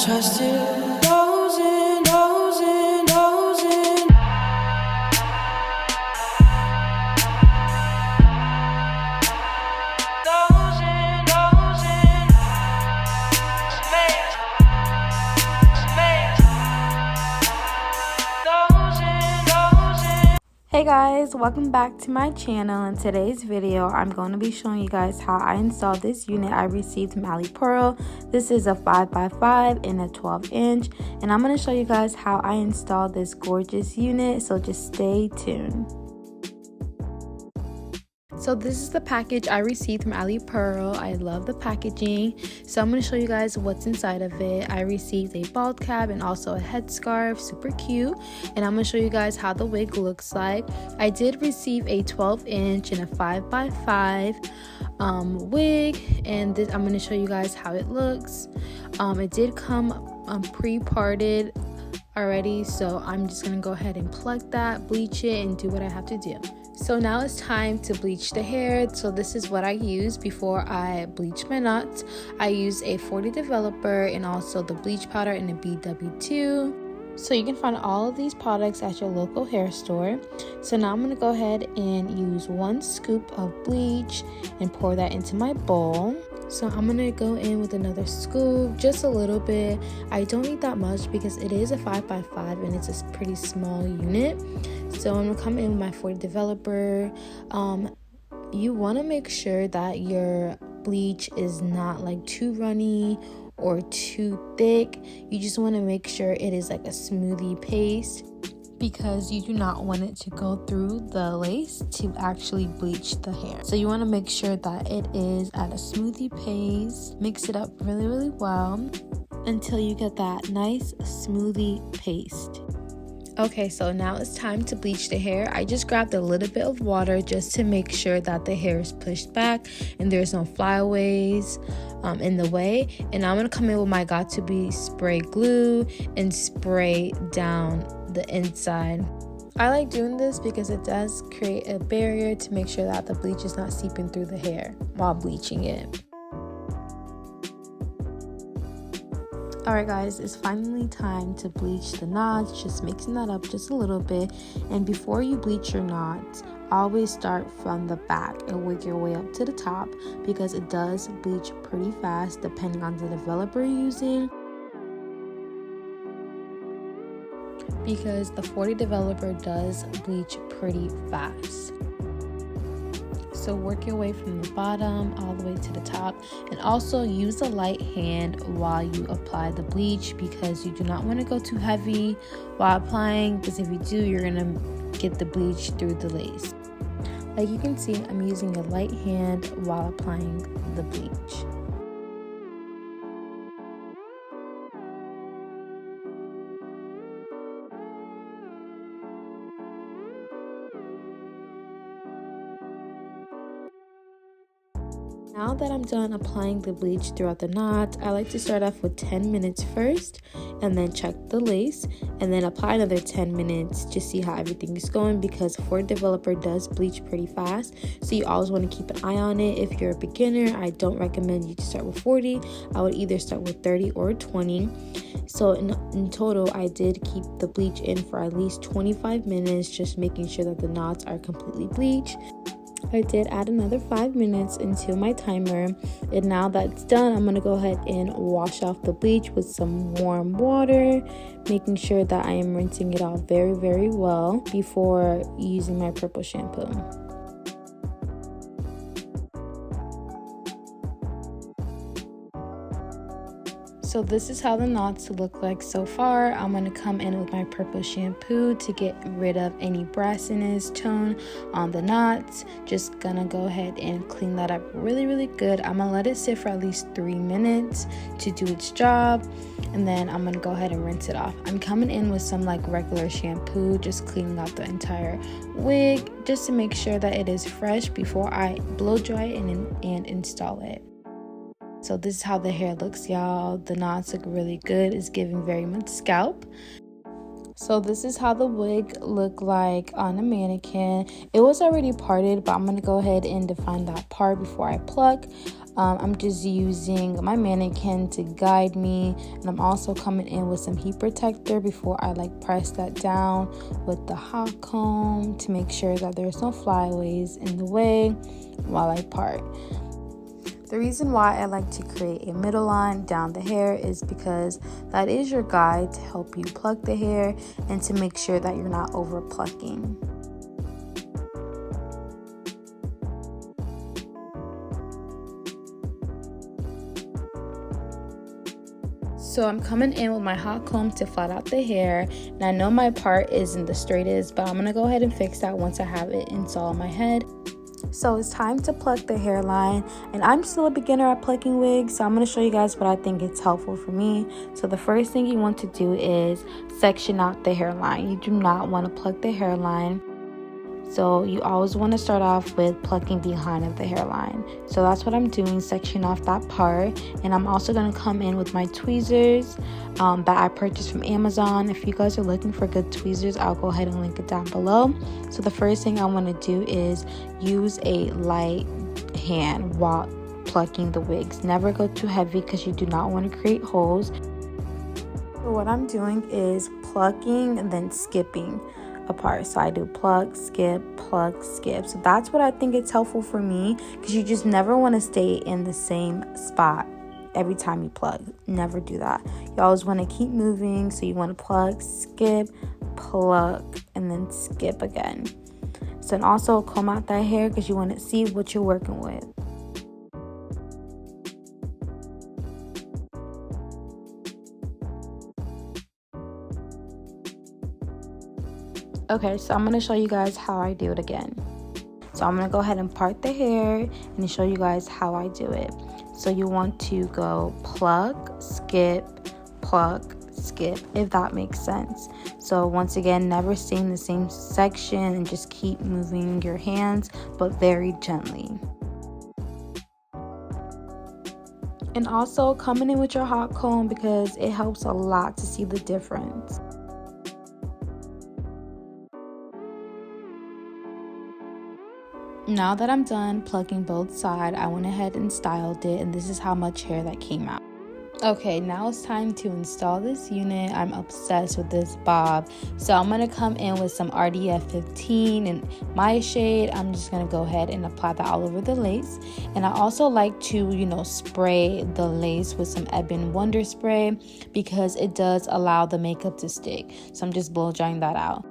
trust you. Dozing, dozing, dozing. Dozing, dozing. Smith. Dozing, dozing. Hey guys, welcome back to my channel. In today's video, I'm going to be showing you guys how I installed this unit I received from Alipearl. This is a 5x5 and a 12-inch, and I'm going to show you guys how I installed this gorgeous unit, so just stay tuned. So this is the package I received from Alipearl. I love the packaging. So I'm going to show you guys what's inside of it. I received a bald cap and also a headscarf, super cute. And I'm going to show you guys how the wig looks like. I did receive a 12-inch and a 5x5 wig, and I'm going to show you guys how it looks. It did come pre-parted already, so I'm just going to go ahead and pluck that, bleach it, and do what I have to do. So now it's time to bleach the hair. So this is what I use before I bleach my knots. I use a 40 developer and also the bleach powder in a BW2. So you can find all of these products at your local hair store. So now I'm going to go ahead and use 1 scoop of bleach and pour that into my bowl. So I'm going to go in with another scoop, just a little bit. I don't need that much because it is a 5x5 and it's a pretty small unit. So I'm going to come in with my 40 developer. You want to make sure that your bleach is not like too runny or too thick. You just want to make sure it is like a smoothie paste, because you do not want it to go through the lace to actually bleach the hair. So you want to make sure that it is at a smoothie paste. Mix it up really well until you get that nice smoothie paste. Okay, so now it's time to bleach the hair. I just grabbed a little bit of water just to make sure that the hair is pushed back and there's no flyaways in the way. And I'm going to come in with my Got2b spray glue and spray down the inside. I like doing this because it does create a barrier to make sure that the bleach is not seeping through the hair while bleaching it. Alright guys, it's finally time to bleach the knots, just mixing that up just a little bit. And before you bleach your knots, always start from the back and work your way up to the top, because it does bleach pretty fast depending on the developer you're using. Because the 40 developer does bleach pretty fast. So work your way from the bottom all the way to the top, and also use a light hand while you apply the bleach, because you do not want to go too heavy while applying, because if you do, you're gonna get the bleach through the lace. Like you can see, I'm using a light hand while applying the bleach. Now that I'm done applying the bleach throughout the knots, I like to start off with 10 minutes first, and then check the lace, and then apply another 10 minutes to see how everything is going, because 40 developer does bleach pretty fast, so you always want to keep an eye on it. If you're a beginner, I don't recommend you to start with 40. I would either start with 30 or 20. So in total, I did keep the bleach in for at least 25 minutes, just making sure that the knots are completely bleached. I did add another 5 minutes into my timer, and now that's done, I'm going to go ahead and wash off the bleach with some warm water, making sure that I am rinsing it off very well before using my purple shampoo. So this is how the knots look like so far. I'm going to come in with my purple shampoo to get rid of any brassiness tone on the knots. Just gonna go ahead and clean that up really good. I'm gonna let it sit for at least 3 minutes to do its job, and then I'm gonna go ahead and rinse it off. I'm coming in with some like regular shampoo, just cleaning out the entire wig just to make sure that it is fresh before I blow dry it and install it. So this is how the hair looks, y'all. The knots look really good. It's giving very much scalp. So this is how the wig looked like on a mannequin. It was already parted, but I'm going to go ahead and define that part before I pluck. I'm just using my mannequin to guide me, and I'm also coming in with some heat protector before I press that down with the hot comb to make sure that there's no flyaways in the way while I part. The reason why I like to create a middle line down the hair is because that is your guide to help you pluck the hair and to make sure that you're not over plucking. So I'm coming in with my hot comb to flat out the hair, and I know my part isn't the straightest, but I'm going to go ahead and fix that once I have it installed on my head. So it's time to pluck the hairline, and I'm still a beginner at plucking wigs, so I'm going to show you guys what I think it's helpful for me. So the first thing you want to do is section out the hairline. You do not want to pluck the hairline. So you always want to start off with plucking behind of the hairline. So that's what I'm doing, sectioning off that part. And I'm also going to come in with my tweezers that I purchased from Amazon. If you guys are looking for good tweezers, I'll go ahead and link it down below. So the first thing I want to do is use a light hand while plucking the wigs. Never go too heavy because you do not want to create holes. So what I'm doing is plucking and then skipping apart. So I do pluck, skip, plug, skip. So that's what I think it's helpful for me, because you just never want to stay in the same spot every time you plug. Never do that. You always want to keep moving. So you want to plug, skip, pluck, and then skip again. So and also comb out that hair because you want to see what you're working with. Okay, so I'm going to show you guys how I do it again. So I'm going to go ahead and part the hair and show you guys how I do it. So you want to go pluck, skip, if that makes sense. So once again, never stay in the same section and just keep moving your hands, but very gently. And also coming in with your hot comb because it helps a lot to see the difference. Now that I'm done plucking both sides, I went ahead and styled it, and this is how much hair that came out. Okay, now it's time to install this unit. I'm obsessed with this bob. So I'm going to come in with some RDF 15 in my shade. I'm just going to go ahead and apply that all over the lace. And I also like to, spray the lace with some Ebin Wonder spray because it does allow the makeup to stick. So I'm just blow drying that out.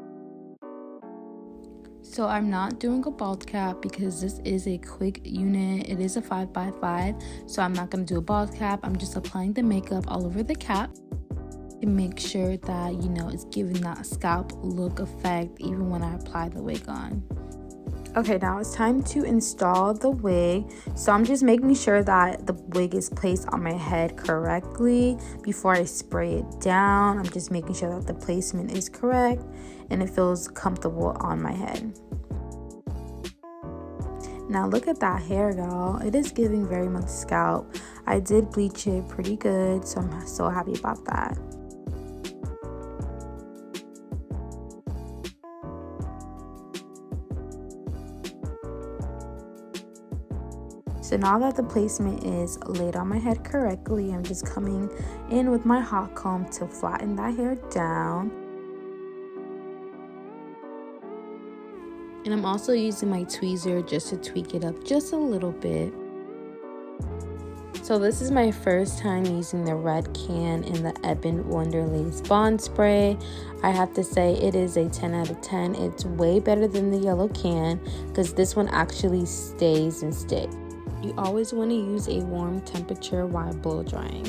So I'm not doing a bald cap because this is a quick unit. It is a 5x5, so I'm not going to do a bald cap. I'm just applying the makeup all over the cap to make sure that, it's giving that scalp look effect even when I apply the wig on. Okay, now it's time to install the wig. So I'm just making sure that the wig is placed on my head correctly before I spray it down. I'm just making sure that the placement is correct and it feels comfortable on my head. Now look at that hair, y'all. It is giving very much scalp. I did bleach it pretty good, so I'm so happy about that. So now that the placement is laid on my head correctly, I'm just coming in with my hot comb to flatten that hair down. And I'm also using my tweezer just to tweak it up just a little bit. So this is my first time using the red can in the Ebin Wonder Lace Bond Spray. I have to say it is a 10 out of 10. It's way better than the yellow can because this one actually stays and sticks. You always want to use a warm temperature while blow drying.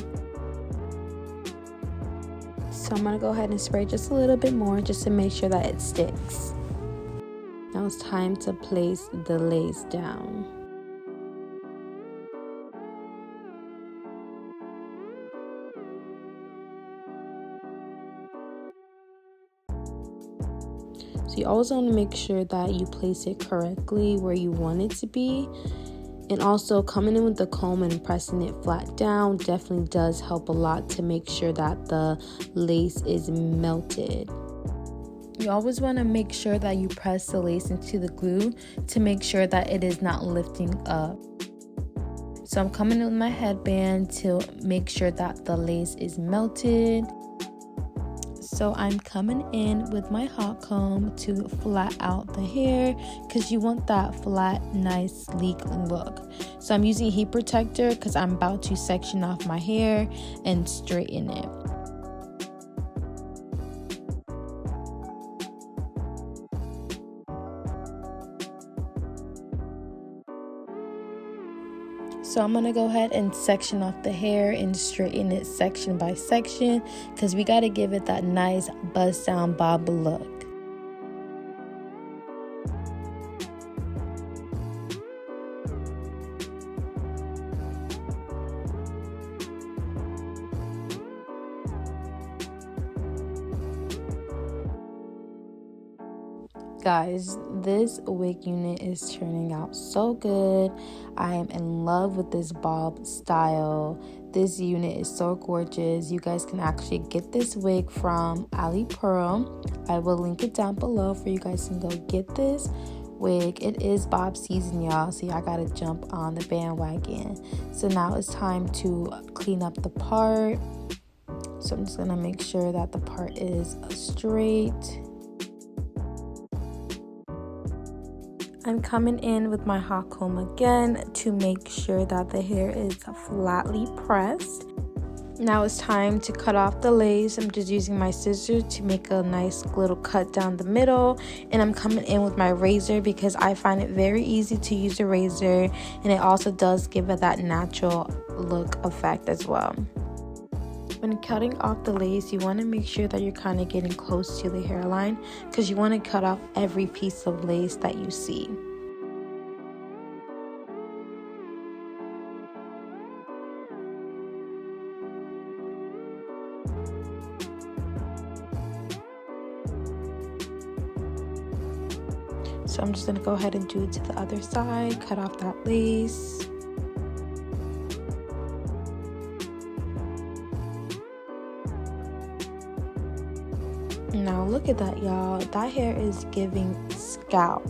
So I'm going to go ahead and spray just a little bit more just to make sure that it sticks. Now it's time to place the lace down. So you always want to make sure that you place it correctly where you want it to be. And also coming in with the comb and pressing it flat down definitely does help a lot to make sure that the lace is melted. You always want to make sure that you press the lace into the glue to make sure that it is not lifting up. So I'm coming in with my headband to make sure that the lace is melted. So I'm coming in with my hot comb to flat out the hair because you want that flat, nice, sleek look. So I'm using heat protector because I'm about to section off my hair and straighten it. So I'm going to go ahead and section off the hair and straighten it section by section because we got to give it that nice buzz down bob look. Guys, this wig unit is turning out so good. I am in love with this bob style. This unit is so gorgeous. You guys can actually get this wig from Alipearl. I will link it down below for you guys to go get this wig. It is bob season, y'all, so y'all gotta jump on the bandwagon. So now it's time to clean up the part. So I'm just gonna make sure that the part is straight. I'm coming in with my hot comb again to make sure that the hair is flatly pressed. Now it's time to cut off the lace. I'm just using my scissors to make a nice little cut down the middle. And I'm coming in with my razor because I find it very easy to use a razor. And it also does give it that natural look effect as well. When cutting off the lace, you want to make sure that you're kind of getting close to the hairline because you want to cut off every piece of lace that you see. So I'm just going to go ahead and do it to the other side, cut off that lace. Now look at that, y'all. That hair is giving scalp.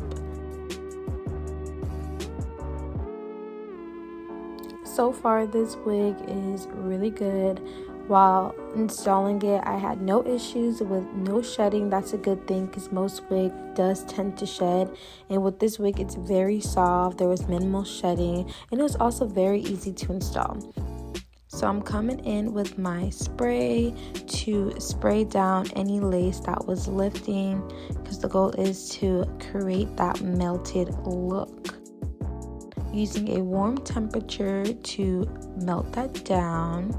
So far this wig is really good. While installing it, I had no issues with no shedding. That's a good thing because most wig does tend to shed, and with this wig it's very soft. There was minimal shedding, and it was also very easy to install. So I'm coming in with my spray to spray down any lace that was lifting because the goal is to create that melted look. Using a warm temperature to melt that down.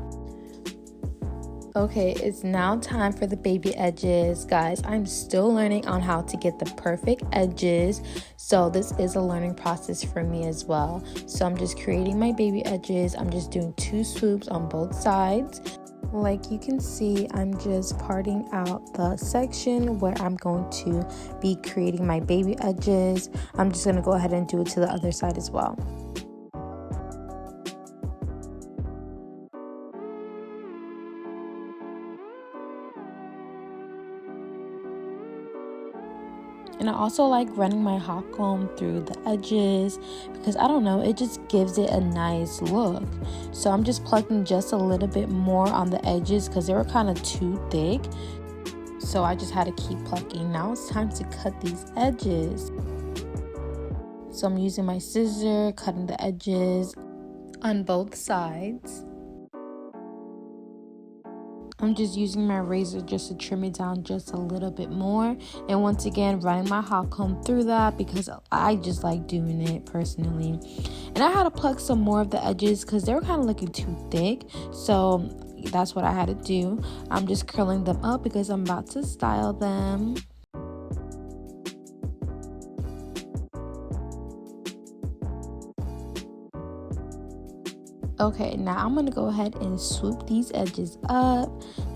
Okay, it's now time for the baby edges. Guys, I'm still learning on how to get the perfect edges. So this is a learning process for me as well. So I'm just creating my baby edges. I'm just doing 2 swoops on both sides. Like you can see, I'm just parting out the section where I'm going to be creating my baby edges. I'm just going to go ahead and do it to the other side as well. And I also like running my hot comb through the edges because I don't know, it just gives it a nice look. So I'm just plucking just a little bit more on the edges because they were kind of too thick. So I just had to keep plucking. Now it's time to cut these edges. So I'm using my scissor, cutting the edges on both sides. I'm just using my razor just to trim it down just a little bit more. And once again, running my hot comb through that because I just like doing it personally. And I had to pluck some more of the edges because they were kind of looking too thick. So that's what I had to do. I'm just curling them up because I'm about to style them. Okay, now I'm going to go ahead and swoop these edges up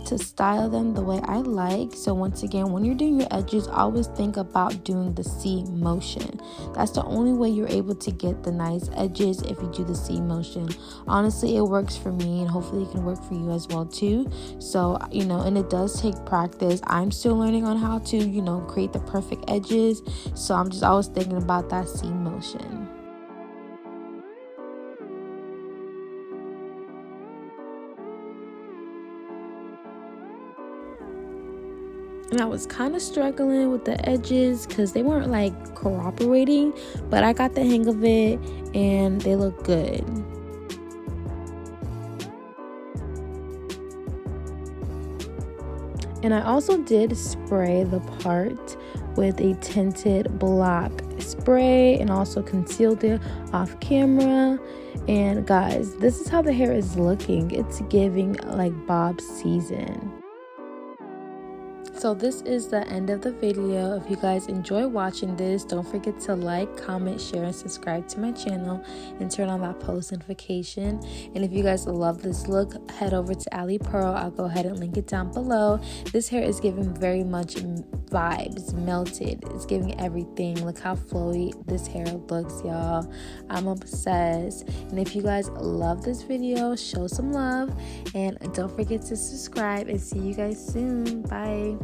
to style them the way I like. So once again, when you're doing your edges, always think about doing the C motion. That's the only way you're able to get the nice edges if you do the C motion. Honestly, it works for me and hopefully it can work for you as well too. So, and it does take practice. I'm still learning on how to, create the perfect edges. So I'm just always thinking about that C motion. and I was kind of struggling with the edges because they weren't like cooperating, but I got the hang of it and they look good. And I also did spray the part with a tinted black spray and also concealed it off camera. And guys, this is how the hair is looking. It's giving like Bob season. So this is the end of the video. If you guys enjoy watching this, don't forget to like, comment, share, and subscribe to my channel and turn on that post notification. And if you guys love this look, head over to Alipearl. I'll go ahead and link it down below. This hair is giving very much vibes, melted. It's giving everything. Look how flowy this hair looks, y'all. I'm obsessed. And if you guys love this video, show some love and don't forget to subscribe, and see you guys soon. Bye.